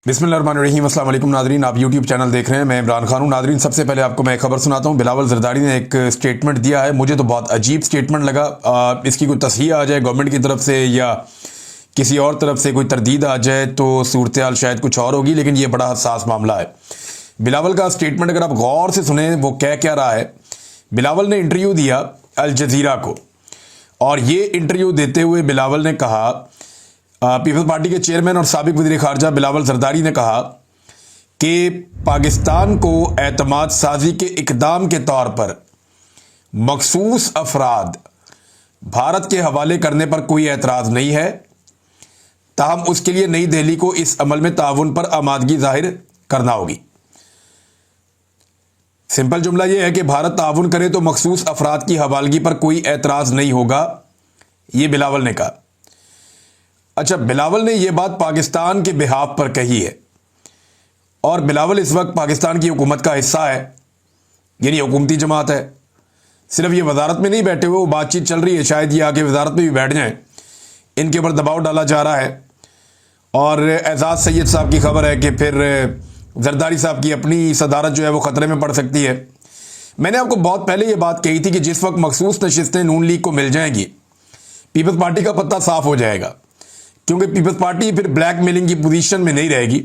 बिस्मिल्लाहिर्रहमानिर्रहीम। अस्सलाम वालेकुम नादरीन, आप यूट्यूब चैनल देख रहे हैं। मैं इमरान खान हूं। नादरीन, सबसे पहले आपको मैं एक खबर सुनाता हूं। बिलावल जरदारी ने एक स्टेटमेंट दिया है, मुझे तो बहुत अजीब स्टेटमेंट लगा। इसकी कोई तस्हीह आ जाए गवर्नमेंट की तरफ से या किसी और तरफ से कोई तरदीद आ जाए तो सूरत हाल शायद कुछ और होगी, लेकिन ये बड़ा हसास मामला है। बिलावल का स्टेटमेंट अगर आप गौर से सुने वो कह क्या रहा है। बिलावल ने इंटरव्यू दिया अल जजीरा को, और ये इंटरव्यू देते हुए बिलावल ने कहा, पीपल्स पार्टी के चेयरमैन और साबिक वज़ीर ख़ारजा बिलावल जरदारी ने कहा कि पाकिस्तान को एतमाद साजी के इक़दाम के तौर पर मखसूस अफराद भारत के हवाले करने पर कोई एतराज़ नहीं है, ताहम उसके लिए नई दिल्ली को इस अमल में ताउन पर आमादगी जाहिर करना होगी। सिंपल जुमला यह है कि भारत ताउन करे तो मखसूस अफराद की हवालगी पर कोई एतराज़ नहीं होगा, यह बिलावल ने कहा। अच्छा, बिलावल ने यह बात पाकिस्तान के बिहाफ पर कही है, और बिलावल इस वक्त पाकिस्तान की हुकूमत का हिस्सा है, यानी हुकूमती जमात है। सिर्फ ये वजारत में नहीं बैठे हुए, वो बातचीत चल रही है, शायद ये आके वजारत में भी बैठ जाएं। इनके ऊपर दबाव डाला जा रहा है। और एजाज सैयद साहब की खबर है कि फिर जरदारी साहब की अपनी सदारत जो है वो ख़तरे में पड़ सकती है। मैंने आपको बहुत पहले ये बात कही थी कि जिस वक्त मखसूस नशिस्तें नून लीग को मिल जाएंगी, पीपल्स पार्टी का पत्ता साफ हो जाएगा, क्योंकि पीपल्स पार्टी फिर ब्लैक मेलिंग की पोजीशन में नहीं रहेगी,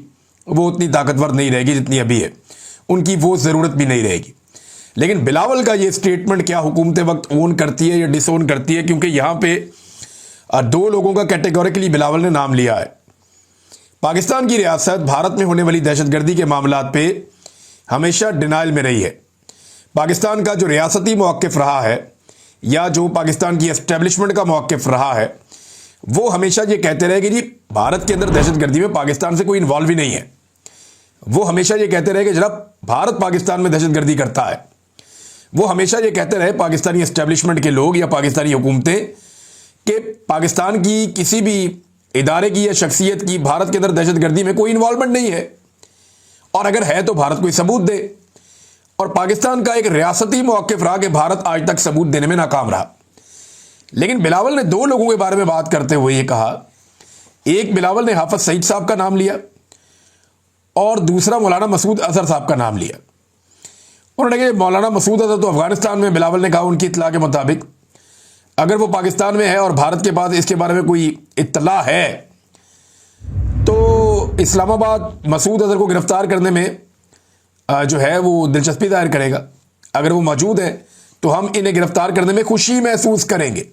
वो उतनी ताकतवर नहीं रहेगी जितनी अभी है, उनकी वो ज़रूरत भी नहीं रहेगी। लेकिन बिलावल का ये स्टेटमेंट क्या हुकूमत वक्त ओन करती है या डिसोन करती है, क्योंकि यहाँ पे दो लोगों का कैटेगोरिकली बिलावल ने नाम लिया है। पाकिस्तान की रियासत भारत में होने वाली दहशतगर्दी के मामलात पे हमेशा डिनाइल में रही है। पाकिस्तान का जो रियासती मौक़िफ़ रहा है या जो पाकिस्तान की एस्टेब्लिशमेंट का मौक़िफ़ रहा है, वो हमेशा ये कहते रहे कि जी भारत के अंदर दहशतगर्दी में पाकिस्तान से कोई इन्वॉल्व ही नहीं है। वो हमेशा ये कहते रहे कि जनाब भारत पाकिस्तान में दहशतगर्दी करता है। वो हमेशा ये कहते रहे पाकिस्तानी एस्टेब्लिशमेंट के लोग या पाकिस्तानी हुकूमतें कि पाकिस्तान की किसी भी इदारे की या शख्सियत की भारत के अंदर दहशतगर्दी में कोई इन्वॉल्वमेंट नहीं है, और अगर है तो भारत कोई सबूत दे। और पाकिस्तान का एक रियासती मौक़िफ़ रहा कि भारत आज तक सबूत देने में नाकाम रहा। लेकिन बिलावल ने दो लोगों के बारे में बात करते हुए ये कहा, एक बिलावल ने हाफिज सईद साहब का नाम लिया और दूसरा मौलाना मसूद अजहर साहब का नाम लिया। उन्होंने कहा मौलाना मसूद अजहर तो अफगानिस्तान में, बिलावल ने कहा उनकी इत्तला के मुताबिक अगर वो पाकिस्तान में है और भारत के पास इसके बारे में कोई इत्तला है तो इस्लामाबाद मसूद अजहर को गिरफ्तार करने में जो है वो दिलचस्पी जाहिर करेगा। अगर वो मौजूद है तो हम इन्हें गिरफ्तार करने में खुशी महसूस करेंगे।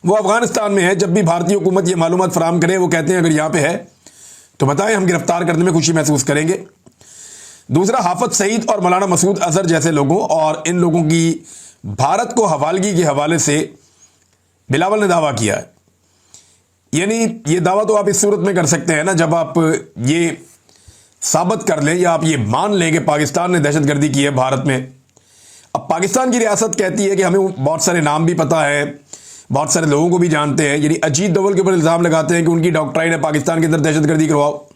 वो अफगानिस्तान में है, जब भी भारतीय हुकूमत ये मालूमात फराम करे वो कहते हैं अगर यहाँ पे है तो बताएं, हम गिरफ्तार करने में खुशी महसूस करेंगे। दूसरा, हाफिज सईद और मौलाना मसूद अजहर जैसे लोगों और इन लोगों की भारत को हवालगी के हवाले से बिलावल ने दावा किया है। यानी ये दावा तो आप इस सूरत में कर सकते हैं ना, जब आप ये साबित कर लें या आप ये मान लें कि पाकिस्तान ने दहशतगर्दी की है भारत में। अब पाकिस्तान की रियासत कहती है कि हमें बहुत सारे नाम भी पता है, बहुत सारे लोगों को भी जानते हैं, यानी अजीत दोवल के ऊपर इल्ज़ाम लगाते हैं कि उनकी डॉक्ट्राइन है पाकिस्तान के अंदर दहशतगर्दी करवाओ।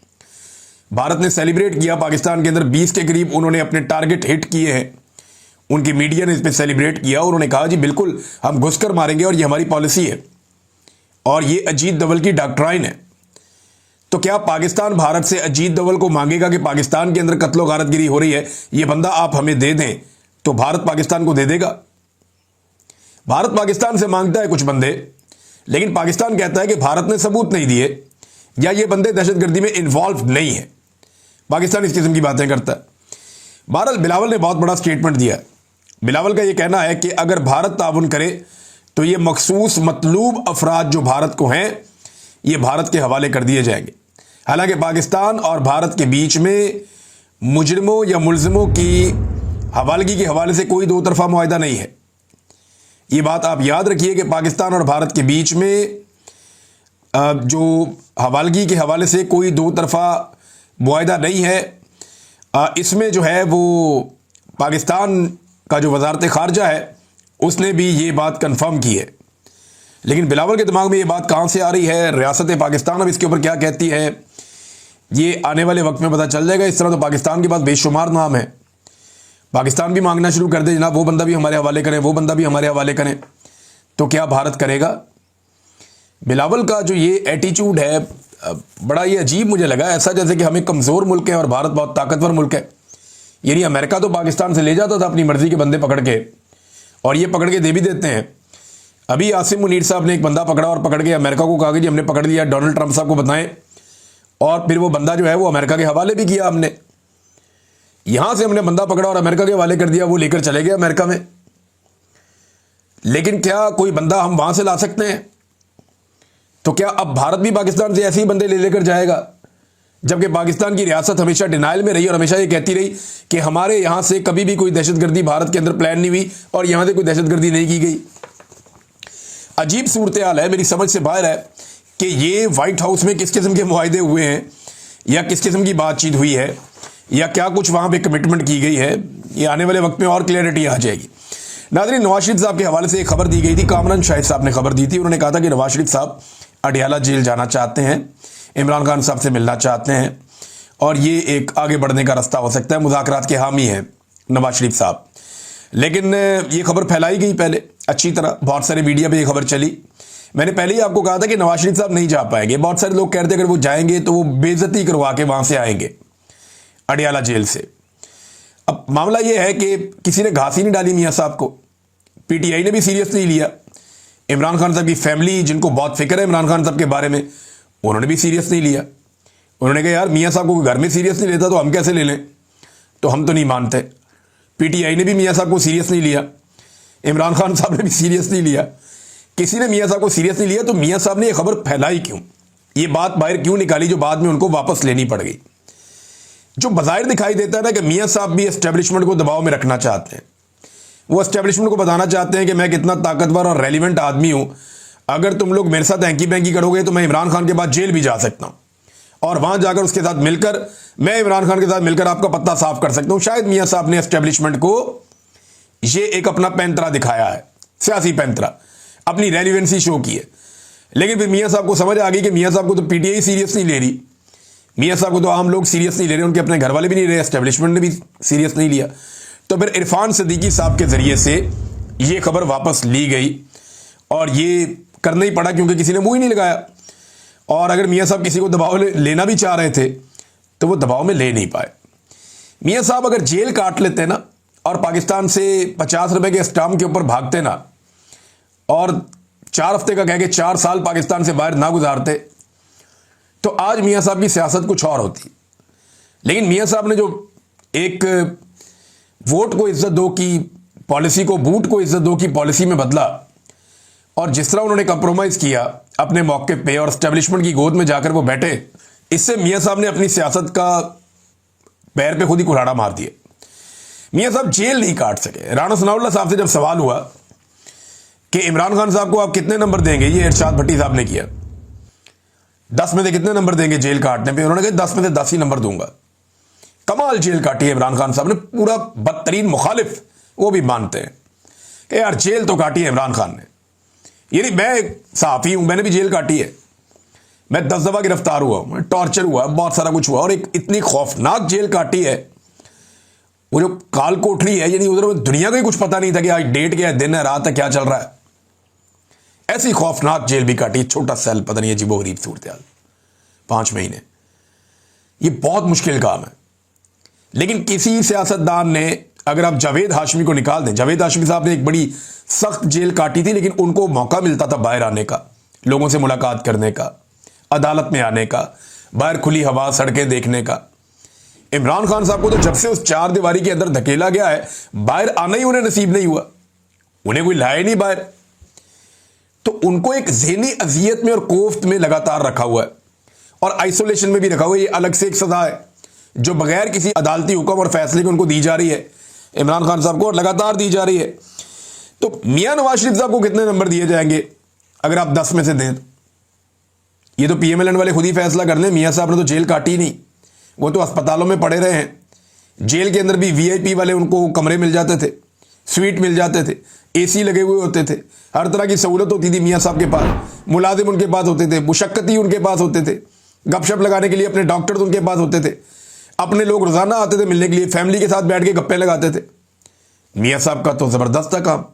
भारत ने सेलिब्रेट किया, पाकिस्तान के अंदर 20 के करीब उन्होंने अपने टारगेट हिट किए हैं, उनकी मीडिया ने इस पर सेलिब्रेट किया और उन्होंने कहा जी बिल्कुल हम घुसकर मारेंगे और ये हमारी पॉलिसी है और ये अजीत दोवल की डॉक्ट्राइन है। तो क्या पाकिस्तान भारत से अजीत दोवल को मांगेगा कि पाकिस्तान के अंदर कत्लो गारतगिरी हो रही है, ये बंदा आप हमें दे दें, तो भारत पाकिस्तान को दे देगा? भारत पाकिस्तान से मांगता है कुछ बंदे, लेकिन पाकिस्तान कहता है कि भारत ने सबूत नहीं दिए या ये बंदे दहशतगर्दी में इन्वॉल्व नहीं है। पाकिस्तान इस किस्म की बातें करता है। बहरहाल बिलावल ने बहुत बड़ा स्टेटमेंट दिया। बिलावल का ये कहना है कि अगर भारत ताउन करे तो ये मखसूस मतलूब अफराद जो भारत को हैं ये भारत के हवाले कर दिए जाएंगे। हालांकि पाकिस्तान और भारत के बीच में मुजरिमों या मुलजिमों की हवालगी के हवाले से कोई दो तरफा मुआहदा नहीं है। ये बात आप याद रखिए कि पाकिस्तान और भारत के बीच में जो हवालगी के हवाले से कोई दो तरफा मुआहदा नहीं है। इसमें जो है वो पाकिस्तान का जो वजारत ख़ारजा है उसने भी ये बात कन्फर्म की है। लेकिन बिलावल के दिमाग में ये बात कहाँ से आ रही है, रियासत पाकिस्तान अब इसके ऊपर क्या कहती है, ये आने वाले वक्त में पता चल जाएगा। इस तरह तो पाकिस्तान के पास बेशुमार नाम है, पाकिस्तान भी मांगना शुरू कर दे जनाब वो बंदा भी हमारे हवाले करें, वो बंदा भी हमारे हवाले करें, तो क्या भारत करेगा? बिलावल का जो ये एटीट्यूड है बड़ा ये अजीब मुझे लगा, ऐसा जैसे कि हम एक कमज़ोर मुल्क है और भारत बहुत ताकतवर मुल्क है। यानी अमेरिका तो पाकिस्तान से ले जाता था अपनी मर्जी के बंदे पकड़ के, और ये पकड़ के दे भी देते हैं। अभी आसिम मुनीर साहब ने एक बंदा पकड़ा और पकड़ के अमेरिका को कहा कि जी हमने पकड़ लिया, डोनाल्ड ट्रंप साहब को बताएं, और फिर वो बंदा जो है वो अमेरिका के हवाले भी किया। हमने यहां से हमने बंदा पकड़ा और अमेरिका के हवाले कर दिया, वो लेकर चले गए अमेरिका में। लेकिन क्या कोई बंदा हम वहां से ला सकते हैं? तो क्या अब भारत भी पाकिस्तान से ऐसे ही बंदे ले लेकर जाएगा? जबकि पाकिस्तान की रियासत हमेशा डिनाइल में रही और हमेशा ये कहती रही कि हमारे यहां से कभी भी कोई दहशतगर्दी भारत के अंदर प्लान नहीं हुई और यहां से कोई दहशतगर्दी नहीं की गई। अजीब सूरत हाल है, मेरी समझ से बाहर है कि ये व्हाइट हाउस में किस किस्म के मुआहदे हुए हैं या किस किस्म की बातचीत हुई है या क्या कुछ वहां पे कमिटमेंट की गई है। ये आने वाले वक्त में और क्लियरिटी आ जाएगी। नाज़रीन, नवाज शरीफ साहब के हवाले से एक खबर दी गई थी, कामरान शाहिद साहब ने खबर दी थी। उन्होंने कहा था कि नवाज शरीफ साहब अडियाला जेल जाना चाहते हैं, इमरान खान साहब से मिलना चाहते हैं और ये एक आगे बढ़ने का रास्ता हो सकता है। मुज़ाकरात के हामी हैं नवाज शरीफ साहब। लेकिन ये खबर फैलाई गई पहले अच्छी तरह, बहुत सारे मीडिया पे ये खबर चली। मैंने पहले ही आपको कहा था कि नवाज शरीफ साहब नहीं जा पाएंगे। बहुत सारे लोग कहते अगर वो जाएंगे तो वो बेइज्जती करवा के वहां से आएंगे अडियाला जेल से। अब मामला ये है कि किसी ने घास ही नहीं डाली मियाँ साहब को, पीटीआई ने भी सीरियस नहीं लिया। इमरान खान साहब की फैमिली, जिनको बहुत फिक्र है इमरान खान साहब के बारे में, उन्होंने भी सीरियस नहीं लिया। उन्होंने कहा यार मियाँ साहब को घर में सीरियस नहीं लेता तो हम कैसे ले लें, तो हम तो नहीं मानते। पीटीआई ने भी मियाँ साहब को सीरियस नहीं लिया, इमरान खान साहब ने भी सीरियस नहीं लिया, किसी ने मियाँ साहब को सीरियस नहीं लिया। तो मियाँ साहब ने यह खबर फैलाई क्यों, ये बात बाहर क्यों निकाली जो बाद में उनको वापस लेनी पड़ गई? जो बज़ाहिर दिखाई देता है ना कि मियाँ साहब भी एस्टेब्लिशमेंट को दबाव में रखना चाहते हैं। वो एस्टेब्लिशमेंट को बताना चाहते हैं कि मैं कितना ताकतवर और रेलिवेंट आदमी हूं, अगर तुम लोग मेरे साथ हैंकी बैंकी करोगे तो मैं इमरान खान के बाद जेल भी जा सकता हूं और वहां जाकर उसके साथ मिलकर मैं इमरान खान के साथ मिलकर आपका पत्ता साफ कर सकता हूं। शायद मियाँ साहब ने एस्टेब्लिशमेंट को ये एक अपना पैंतरा दिखाया है, सियासी पैंतरा, अपनी रेलिवेंसी शो की है। लेकिन फिर मियाँ साहब को समझ आ गई कि मियाँ साहब को तो पीटीआई सीरियस नहीं ले रही, मियाँ साहब को तो आम लोग सीरियस नहीं ले रहे, उनके अपने घर वाले भी नहीं रहे, एस्टेब्लिशमेंट ने भी सीरियस नहीं लिया। तो फिर इरफान सिद्दीकी साहब के जरिए से ये खबर वापस ली गई और ये करना ही पड़ा क्योंकि किसी ने मुंह ही नहीं लगाया। और अगर मियाँ साहब किसी को दबाव लेना भी चाह रहे थे तो वो दबाव में ले नहीं पाए। मियाँ साहब अगर जेल काट लेते ना और पाकिस्तान से 50 रुपए के स्टाम्प के ऊपर भागते ना और 4 हफ्ते का कह के 4 साल पाकिस्तान से बाहर ना गुजारते तो आज मियाँ साहब की सियासत कुछ और होती। लेकिन मियाँ साहब ने जो एक वोट को इज्जत दो की पॉलिसी को बूट को इज्जत दो की पॉलिसी में बदला और जिस तरह उन्होंने कंप्रोमाइज किया अपने मौके पे और एस्टेब्लिशमेंट की गोद में जाकर वो बैठे, इससे मियाँ साहब ने अपनी सियासत का पैर पे खुद ही कुल्हाड़ा मार दिया। मियाँ साहब जेल नहीं काट सके। राणा सनाउल्लाह साहब से जब सवाल हुआ कि इमरान खान साहब को आप कितने नंबर देंगे, ये इरशाद भट्टी साहब ने किया, 10 में से कितने नंबर देंगे जेल काटने पे, उन्होंने कहा 10 में से 10 ही नंबर दूंगा। कमाल जेल काटी है इमरान खान साहब ने, पूरा बदतरीन मुखालिफ वो भी मानते हैं कि यार जेल तो काटी है इमरान खान ने। यानी मैं सहाफी हूं, मैंने भी जेल काटी है, मैं 10 दफा गिरफ्तार हुआ, मैं टॉर्चर हुआ, बहुत सारा कुछ हुआ और एक इतनी खौफनाक जेल काटी है। वो जो काल कोठरी है, यानी उधर दुनिया का ही कुछ पता नहीं था कि आज डेट क्या है, दिन है, रात है, क्या चल रहा है। ऐसी खौफनाक जेल भी काटी, छोटा सेल, पता नहीं अजीबो गरीब सूरत हाल, 5 महीने। ये बहुत मुश्किल काम है। लेकिन किसी सियासतदान ने, अगर आप जावेद हाशमी को निकाल दें, जावेद हाशमी साहब ने एक बड़ी सख्त जेल काटी थी, लेकिन उनको मौका मिलता था बाहर आने का, लोगों से मुलाकात करने का, अदालत में आने का, बाहर खुली हवा, सड़कें देखने का। इमरान खान साहब को तो जब से उस 4 दीवारी के अंदर धकेला गया है, बाहर आना ही उन्हें नसीब नहीं हुआ, उन्हें कोई लाया नहीं बाहर। तो उनको एक ज़हनी अजियत में और कोफ्त में लगातार रखा हुआ है और आइसोलेशन में भी रखा हुआ है। ये अलग से एक सजा है जो बगैर किसी अदालती हुक्म और फैसले के उनको दी जा रही है इमरान खान साहब को, और लगातार दी जा रही है। तो मियां नवाज शरीफ साहब को कितने नंबर दिए जाएंगे अगर आप 10 में से दें? ये तो पीएमएलएन वाले खुद ही फैसला कर लें। मियां साहब ने तो जेल काटी नहीं, वो तो अस्पतालों में पड़े रहे हैं। जेल के अंदर भी वीआईपी वाले उनको कमरे मिल जाते थे, स्वीट मिल जाते थे, एसी लगे हुए होते थे, हर तरह की सहूलत होती थी मियां साहब के पास। मुलाजिम उनके पास होते थे, मुशक्कती उनके पास होते थे, गपशप लगाने के लिए अपने डॉक्टर्स उनके पास होते थे, अपने लोग रोजाना आते थे मिलने के लिए, फैमिली के साथ बैठ के गप्पे लगाते थे। मियां साहब का तो जबरदस्त था काम।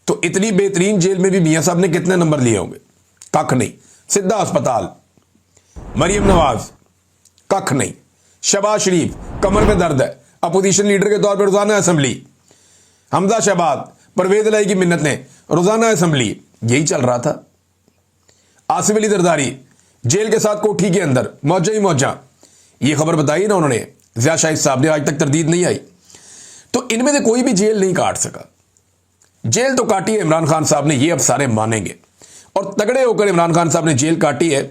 तो इतनी बेहतरीन जेल में भी मियां साहब ने कितने नंबर लिए होंगे? कख नहीं, सीधा अस्पताल। मरियम नवाज कख नहीं, शहबाज शरीफ कमर में दर्द है, अपोजिशन लीडर के तौर पर रोजाना असेंबली, हमजा शहबाज परवेज लाई की मिन्नतें, रोजाना असेंबली, यही चल रहा था। आसिफ अली जरदारी जेल के साथ कोठी के अंदर मौजा ही मौजा, ये खबर बताई ना उन्होंने, ज़िया शाहिद साहब ने, आज तक तरदीद नहीं आई। तो इनमें से कोई भी जेल नहीं काट सका। जेल तो काटी है इमरान खान साहब ने, ये अब सारे मानेंगे, और तगड़े होकर इमरान खान साहब ने जेल काटी है,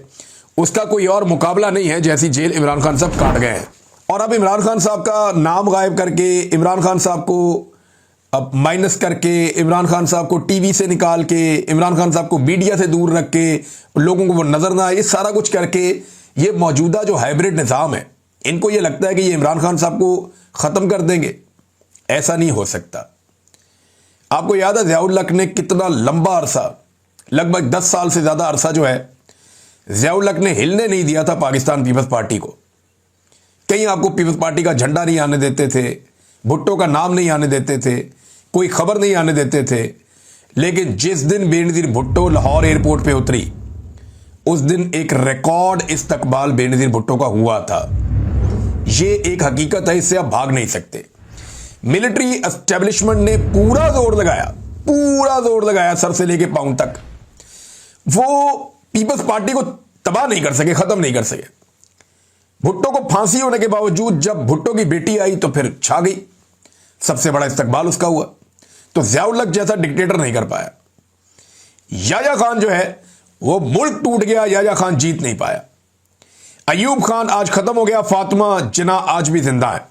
उसका कोई और मुकाबला नहीं है जैसी जेल इमरान खान साहब काट गए हैं। और अब इमरान खान साहब का नाम गायब करके, इमरान खान साहब को अब माइनस करके, इमरान खान साहब को टीवी से निकाल के, इमरान खान साहब को मीडिया से दूर रख के, लोगों को वो नजर ना आए, ये सारा कुछ करके, ये मौजूदा जो हाइब्रिड निज़ाम है, इनको ये लगता है कि ये इमरान खान साहब को ख़त्म कर देंगे। ऐसा नहीं हो सकता। आपको याद है ज़ियाउल हक ने कितना लंबा अरसा, लगभग 10 साल से ज़्यादा अरसा जो है, ज़ियाउल हक ने हिलने नहीं दिया था पाकिस्तान पीपल्स पार्टी को। कहीं आपको पीपल्स पार्टी का झंडा नहीं आने देते थे, भुट्टो का नाम नहीं आने देते थे, कोई खबर नहीं आने देते थे। लेकिन जिस दिन बेनज़ीर भुट्टो लाहौर एयरपोर्ट पे उतरी, उस दिन एक रिकॉर्ड इस्तकबाल बेनज़ीर भुट्टो का हुआ था। ये एक हकीकत है, इससे आप भाग नहीं सकते। मिलिट्री एस्टेब्लिशमेंट ने पूरा जोर लगाया सर से लेके पांव तक। वो पीपल्स पार्टी को तबाह नहीं कर सके, खत्म नहीं कर सके। भुट्टो को फांसी होने के बावजूद जब भुट्टो की बेटी आई तो फिर छा गई, सबसे बड़ा इस्तकबाल उसका हुआ। तो ज़ियाउल हक जैसा डिक्टेटर नहीं कर पाया। याया खान जो है वो मुल्क टूट गया, याया खान जीत नहीं पाया। अयूब खान आज खत्म हो गया, फातिमा जिन्ना आज भी जिंदा है,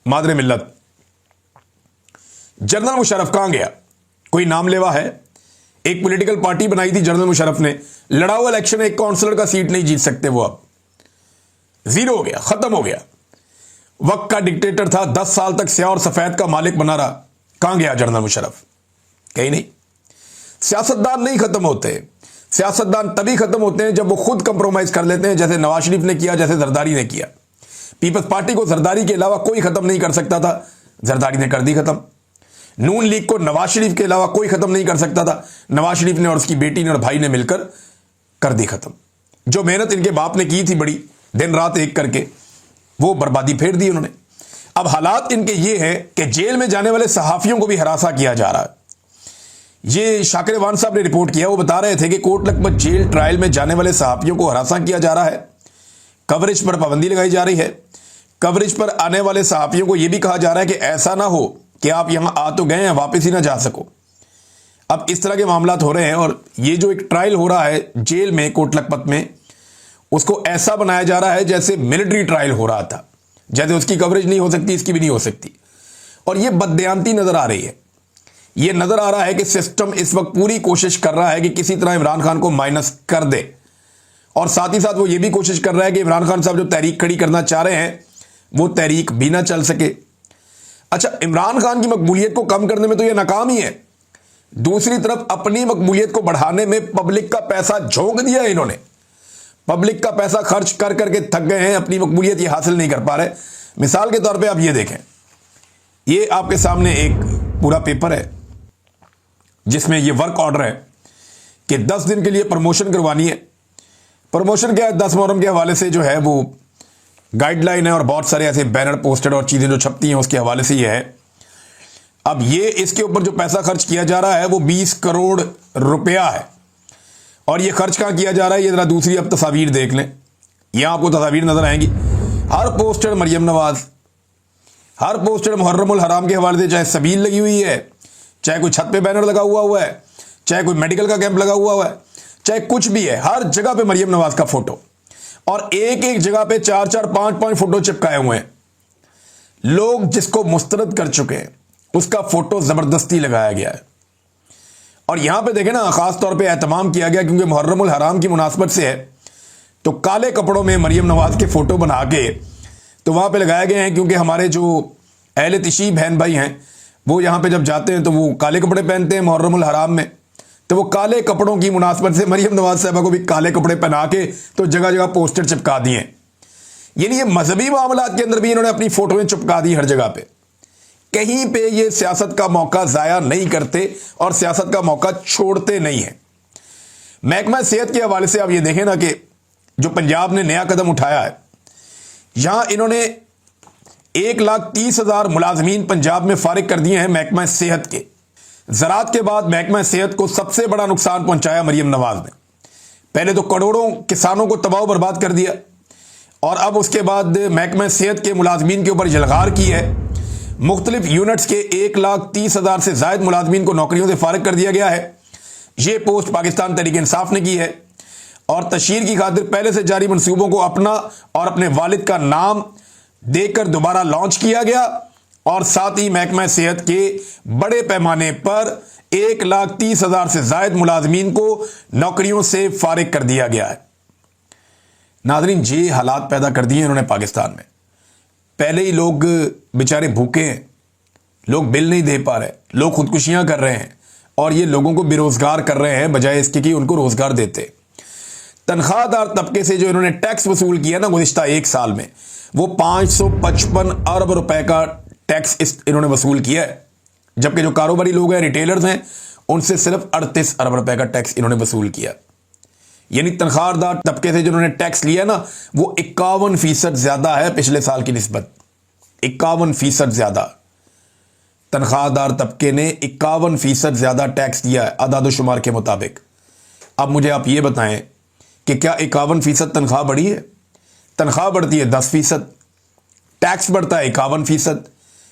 मादरे मिल्लत। जनरल मुशर्रफ कहां गया? कोई नाम लेवा है? एक पॉलिटिकल पार्टी बनाई थी जनरल मुशर्रफ ने, लड़ा हुआ इलेक्शन, एक काउंसलर का सीट नहीं जीत सकते वो, अब जीरो हो गया, खत्म हो गया। वक्त का डिक्टेटर था, 10 साल तक स्याह और सफेद का मालिक बना रहा। कहां गया जनरल मुशर्रफ? कहीं नहीं। सियासतदान नहीं खत्म होते, सियासतदान तभी खत्म होते हैं जब वो खुद कंप्रोमाइज कर लेते हैं, जैसे नवाज शरीफ ने किया, जैसे जरदारी ने किया। पीपल्स पार्टी को जरदारी के अलावा कोई खत्म नहीं कर सकता था, जरदारी ने कर दी खत्म। नून लीग को नवाज शरीफ के अलावा कोई खत्म नहीं कर सकता था, नवाज शरीफ ने और उसकी बेटी ने और भाई ने मिलकर कर दी खत्म। जो मेहनत इनके बाप ने की थी बड़ी, दिन रात एक करके, वो बर्बादी फेर दी उन्होंने। अब हालात इनके ये हैं कि जेल में जाने वाले सहाफियों को भी हरासा किया जा रहा है। ये शाकिर वान साहब ने रिपोर्ट किया, वो बता रहे थे कि कोर्ट लखपत जेल ट्रायल में जाने वाले सहाफियों को हरासा किया जा रहा है, कवरेज पर पाबंदी लगाई जा रही है। कवरेज पर आने वाले सहाफियों को यह भी कहा जा रहा है कि ऐसा ना हो कि आप यहां आ तो गए हैं, वापस ही ना जा सको। अब इस तरह के मामलात हो रहे हैं, और ये जो एक ट्रायल हो रहा है जेल में कोट लखपत में, उसको ऐसा बनाया जा रहा है जैसे मिलिट्री ट्रायल हो रहा था, जैसे उसकी कवरेज नहीं हो सकती, इसकी भी नहीं हो सकती। और ये बददयांती नजर आ रही है। ये नजर आ रहा है कि सिस्टम इस वक्त पूरी कोशिश कर रहा है कि किसी तरह इमरान खान को माइनस कर दे, और साथ ही साथ वो ये भी कोशिश कर रहा है कि इमरान खान साहब जो तहरीक खड़ी करना चाह रहे हैं वो तहरीक भी ना चल सके। अच्छा, इमरान खान की मकबूलियत को कम करने में तो ये नाकाम ही है, दूसरी तरफ अपनी मकबूलियत को बढ़ाने में पब्लिक का पैसा झोंक दिया है इन्होंने। पब्लिक का पैसा खर्च कर करके थक गए हैं, अपनी मकबूलियत ये हासिल नहीं कर पा रहे। मिसाल के तौर पे आप ये देखें, ये आपके सामने एक पूरा पेपर है जिसमें ये वर्क ऑर्डर है कि 10 दिन के लिए प्रमोशन करवानी है। प्रमोशन क्या है? 10 मुहर्रम के हवाले से जो है वो गाइडलाइन है, और बहुत सारे ऐसे बैनर पोस्टर और चीज़ें जो छपती हैं उसके हवाले से ये है। अब ये इसके ऊपर जो पैसा खर्च किया जा रहा है वो 20 करोड़ रुपया है। और ये खर्च कहाँ किया जा रहा है, ये जरा दूसरी अब तस्वीर देख लें, यहां आपको तस्वीर नजर आएंगी। हर पोस्टर मरियम नवाज, हर पोस्टर मुहर्रमुल हराम के हवाले से, चाहे सबील लगी हुई है, चाहे कोई छत पे बैनर लगा हुआ है, चाहे कोई मेडिकल का कैंप लगा हुआ है, चाहे कुछ भी है, हर जगह पे मरियम नवाज का फोटो, और एक एक जगह पे 4-4, 5-5 फोटो चिपकाए हुए हैं। लोग जिसको मुस्तरद कर चुके हैं उसका फोटो जबरदस्ती लगाया गया है। और यहां पे देखें ना, खास तौर पे एहतमाम किया गया क्योंकि मुहर्रमुल हराम की मुनासबत से है, तो काले कपड़ों में मरियम नवाज के फोटो बना के तो वहां पे लगाए गए हैं, क्योंकि हमारे जो अहले तिशी बहन भाई हैं वो यहां पे जब जाते हैं तो वो काले कपड़े पहनते हैं मुहर्रमुल हराम में, तो वो काले कपड़ों की मुनासबत से मरियम नवाज साहबा को भी काले कपड़े पहना के तो जगह जगह पोस्टर चिपका दिए। यानी ये मजहबी मामलात के अंदर भी इन्होंने अपनी फोटोएं चिपका दी हर जगह पे। कहीं पे ये सियासत का मौका जाया नहीं करते और सियासत का मौका छोड़ते नहीं है। महकमा सेहत के हवाले से आप ये देखें ना कि जो पंजाब ने नया कदम उठाया है, यहां इन्होंने 1,30,000 मुलाजमीन पंजाब में फारिग कर दिए हैं महकमा सेहत के। ज़राअत के बाद महकमा सेहत को सबसे बड़ा नुकसान पहुंचाया मरियम नवाज ने। पहले तो करोड़ों किसानों को तबाह बर्बाद कर दिया और अब उसके बाद महकमा सेहत के मुलाजमीन के ऊपर जलगार की है। मुख्तलिफ यूनिट्स के 1,30,000 से जायद मुलाजमीन को नौकरियों से फारिग कर दिया गया है। यह पोस्ट पाकिस्तान तहरीक इंसाफ ने की है और तशहीर की खातिर पहले से जारी मंसूबों को अपना और अपने वालिद का नाम देकर दोबारा लॉन्च किया गया और साथ ही महकमा सेहत के बड़े पैमाने पर 1,30,000 से जायद मुलाजमीन को नौकरियों से फारिग कर दिया गया है। नाज़रीन, ये हालात पैदा कर दिए इन्होंने पाकिस्तान में। पहले ही लोग बेचारे भूखे हैं, लोग बिल नहीं दे पा रहे, लोग खुदकुशियां कर रहे हैं और ये लोगों को बेरोजगार कर रहे हैं बजाय इसके कि उनको रोजगार देते। तनख्वाहदार तबके से जो इन्होंने टैक्स वसूल किया ना गुज़िश्ता एक साल में, वो 555 अरब रुपए का टैक्स इन्होंने वसूल किया है, जबकि जो कारोबारी लोग हैं, रिटेलर्स हैं, उनसे सिर्फ 38 अरब रुपए का टैक्स इन्होंने वसूल किया। यानी तनख्वाहदार तबके से जिन्होंने टैक्स लिया ना, वो 51% ज्यादा है पिछले साल की निस्बत। 51% ज्यादा तनख्वाहदार तबके ने 51% ज्यादा टैक्स दिया है अदाद-ओ-शुमार के मुताबिक। अब मुझे आप ये बताएं कि क्या 51% तनख्वाह बढ़ी है? तनख्वाह बढ़ती है 10%, टैक्स बढ़ता है 51%,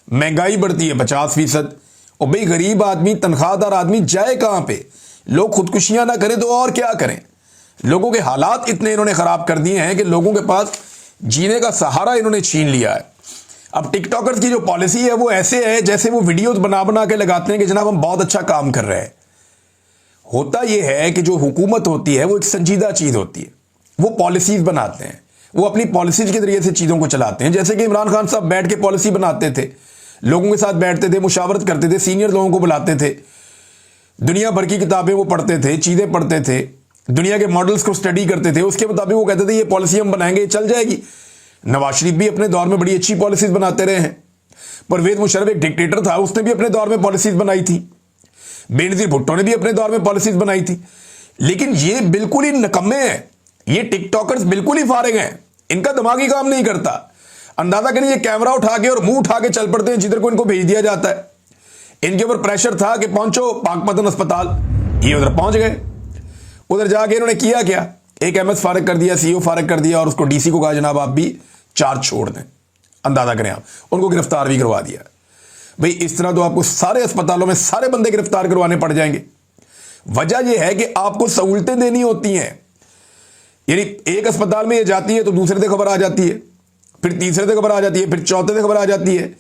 महंगाई बढ़ती है 50%। और भाई गरीब आदमी, तनख्वाहदार आदमी जाए कहां पे? लोग खुदकुशियां ना करें तो और क्या करें? लोगों के हालात इतने इन्होंने खराब कर दिए हैं कि लोगों के पास जीने का सहारा इन्होंने छीन लिया है। अब टिकटॉकर्स की जो पॉलिसी है वो ऐसे है जैसे वो वीडियोस बना बना के लगाते हैं कि जनाब हम बहुत अच्छा काम कर रहे हैं। होता यह है कि जो हुकूमत होती है वो एक संजीदा चीज होती है, वो पॉलिसीज बनाते हैं, वो अपनी पॉलिसीज के जरिए से चीजों को चलाते हैं। जैसे कि इमरान खान साहब बैठ के पॉलिसी बनाते थे, लोगों के साथ बैठते थे, मुशावरत करते थे, सीनियर लोगों को बुलाते थे, दुनिया भर की किताबें वो पढ़ते थे, चीजें पढ़ते थे, दुनिया के मॉडल्स को स्टडी करते थे, उसके मुताबिक वो कहते थे ये पॉलिसी हम बनाएंगे, चल जाएगी। नवाज शरीफ भी अपने दौर में बड़ी अच्छी पॉलिसीज बनाते रहे हैं। परवेज मुशर्रफ एक डिक्टेटर था, उसने भी अपने दौर में पॉलिसीज बनाई थी। बेनजीर भुट्टो ने भी अपने दौर में पॉलिसीज बनाई थी। लेकिन ये बिल्कुल ही निकम्मे हैं, ये टिकटॉकर्स बिल्कुल ही फारिग हैं, इनका दिमाग ही काम नहीं करता। अंदाजा करिए ये कैमरा उठा के और मुंह उठा के चल पड़ते हैं जिधर को इनको भेज दिया जाता है। इनके ऊपर प्रेशर था कि पहुंचो पाकपतन अस्पताल, ये उधर पहुंच गए। उधर जाके इन्होंने किया क्या? एक एमएस फारिग कर दिया, सीईओ फारिग कर दिया और उसको डीसी को कहा जनाब आप भी चार्ज छोड़ दें। अंदाजा करें आप, उनको गिरफ्तार भी करवा दिया। भाई इस तरह तो आपको सारे अस्पतालों में सारे बंदे गिरफ्तार करवाने पड़ जाएंगे। वजह यह है कि आपको सहूलतें देनी होती हैं। यानी एक अस्पताल में ये जाती है तो दूसरे से खबर आ जाती है, फिर तीसरे से खबर आ जाती है, फिर चौथे से खबर आ जाती है।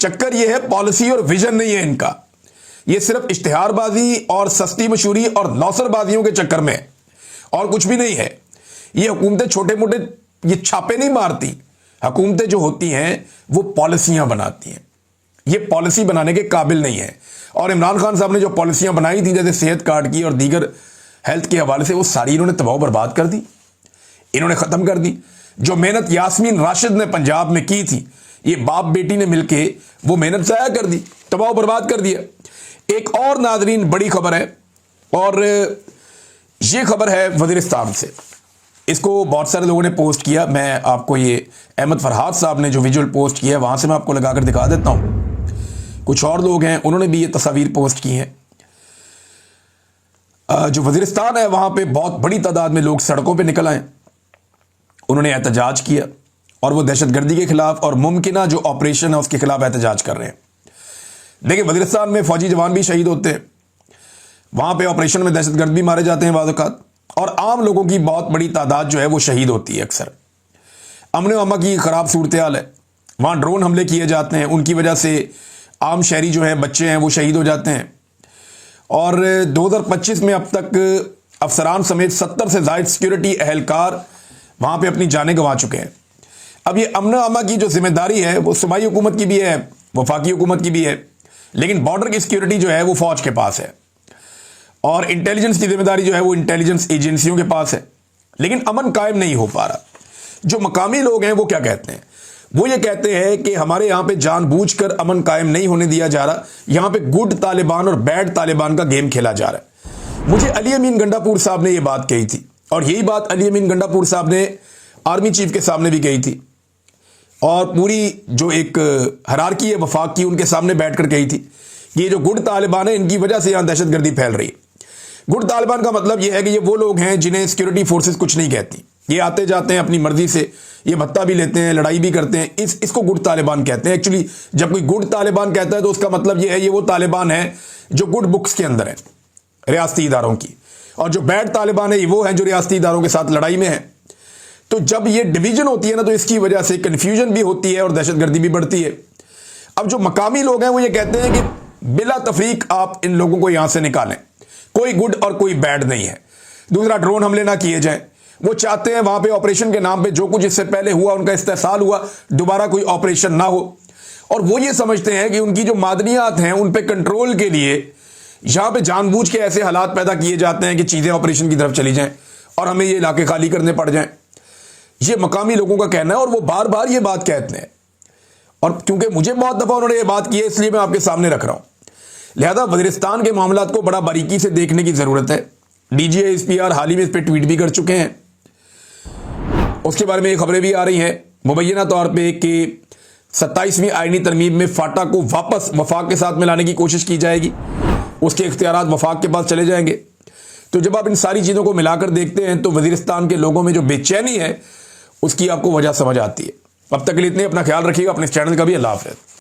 चक्कर यह है पॉलिसी और विजन नहीं है इनका, ये सिर्फ इश्तिहारबाजी और सस्ती मशहूरी और नौसरबाजियों के चक्कर में और कुछ भी नहीं है। ये हुकूमतें छोटे मोटे ये छापे नहीं मारती, हुकूमतें जो होती हैं वो पॉलिसियां बनाती हैं। ये पॉलिसी बनाने के काबिल नहीं है। और इमरान खान साहब ने जो पॉलिसियां बनाई थी जैसे सेहत कार्ड की और दीगर हेल्थ के हवाले से, वो सारी इन्होंने तबाह बर्बाद कर दी, इन्होंने खत्म कर दी। जो मेहनत यास्मीन राशिद ने पंजाब में की थी, ये बाप बेटी ने मिलके वो मेहनत जाया कर दी, तबाह बर्बाद कर दिया। एक और नाजरीन बड़ी खबर है और ये खबर है वजीरिस्तान से। इसको बहुत सारे लोगों ने पोस्ट किया। मैं आपको ये अहमद फरहाद साहब ने जो विजुअल पोस्ट किया है वहां से मैं आपको लगाकर दिखा देता हूं। कुछ और लोग हैं उन्होंने भी ये तस्वीर पोस्ट की हैं। जो वजीरिस्तान है वहां पे बहुत बड़ी तादाद में लोग सड़कों पे निकल आए, उन्होंने एहतजाज किया और वो दहशतगर्दी के खिलाफ और मुमकिना जो ऑपरेशन है उसके खिलाफ एहतजाज कर रहे हैं। देखिए वजीरिस्तान में फौजी जवान भी शहीद होते हैं, वहां पे ऑपरेशन में दहशतगर्द भी मारे जाते हैं वाज़-औक़ात, और आम लोगों की बहुत बड़ी तादाद जो है वो शहीद होती है। अक्सर अमन अमा की खराब सूरत हाल है, वहां ड्रोन हमले किए जाते हैं, उनकी वजह से आम शहरी जो है बच्चे हैं वो शहीद हो जाते हैं। और 2025 में अब तक अफसरान समेत 70 से ज़ायद सिक्योरिटी एहलकार वहां पे अपनी जानें गंवा चुके हैं। अब ये अमन अमा की जो जिम्मेदारी है वो सूबाई हुकूमत की भी है, वफाकी हुकूमत की भी है, लेकिन बॉर्डर की सिक्योरिटी जो है वो फौज के पास है और इंटेलिजेंस की जिम्मेदारी जो है वो इंटेलिजेंस एजेंसियों के पास है। लेकिन अमन कायम नहीं हो पा रहा। जो मकामी लोग हैं वो क्या कहते हैं? वो ये कहते हैं कि हमारे यहां पे जानबूझकर अमन कायम नहीं होने दिया जा रहा, यहां पे गुड तालिबान और बैड तालिबान का गेम खेला जा रहा है। मुझे अली अमीन गंडापुर साहब ने ये बात कही थी और यही बात अली अमीन गंडापुर साहब ने आर्मी चीफ के सामने भी कही थी, और पूरी जो एक हरारकी है वफाक की, उनके सामने बैठकर कही थी कि ये जो गुड तालिबान है, इनकी वजह से यहां दहशतगर्दी फैल रही है। गुड तालिबान का मतलब यह है कि ये वो लोग हैं जिन्हें सिक्योरिटी फोर्सेस कुछ नहीं कहती, ये आते जाते हैं अपनी मर्जी से, ये भत्ता भी लेते हैं, लड़ाई भी करते हैं, इसको गुड तालिबान कहते हैं। एक्चुअली जब कोई गुड तालिबान कहता है तो उसका मतलब ये है, ये वो तालिबान है जो गुड बुक्स के अंदर है रियासती इदारों की, और जो बैड तालिबान है ये वो है जो रियासती इदारों के साथ लड़ाई में है। तो जब ये डिवीजन होती है ना, तो इसकी वजह से कन्फ्यूजन भी होती है और दहशतगर्दी भी बढ़ती है। अब जो मकामी लोग हैं वो ये कहते हैं कि बिला तफरीक आप इन लोगों को यहां से निकालें, कोई गुड और कोई बैड नहीं है। दूसरा, ड्रोन हमले ना किए जाएं। वो चाहते हैं वहां पे ऑपरेशन के नाम पे जो कुछ इससे पहले हुआ, उनका इस्तेसाल हुआ, दोबारा कोई ऑपरेशन ना हो। और वो ये समझते हैं कि उनकी जो मादनियात हैं उन पे कंट्रोल के लिए यहां पे जानबूझ के ऐसे हालात पैदा किए जाते हैं कि चीजें ऑपरेशन की तरफ चली जाएं और हमें ये इलाके खाली करने पड़ जाएं। ये मकामी लोगों का कहना है और वो बार बार ये बात कहते हैं, और क्योंकि मुझे बहुत दफा उन्होंने ये बात की है इसलिए मैं आपके सामने रख रहा हूं। लिहाजा वजीरिस्तान के मामलात को बड़ा बारीकी से देखने की जरूरत है। DGISPR हाल ही में इस पर ट्वीट भी कर चुके हैं। उसके बारे में ये खबरें भी आ रही हैं मुबैना तौर पे कि 27वीं आईनी तरमीम में फाटा को वापस वफाक के साथ मिलाने की कोशिश की जाएगी, उसके इख्तियारात वफाक के पास चले जाएंगे। तो जब आप इन सारी चीज़ों को मिलाकर देखते हैं तो वजीरिस्तान के लोगों में जो बेचैनी है उसकी आपको वजह समझ आती है। अब तक के लिए इतने, अपना ख्याल रखिएगा, अपने चैनल का भी। अल्लाह हाफ़िज़।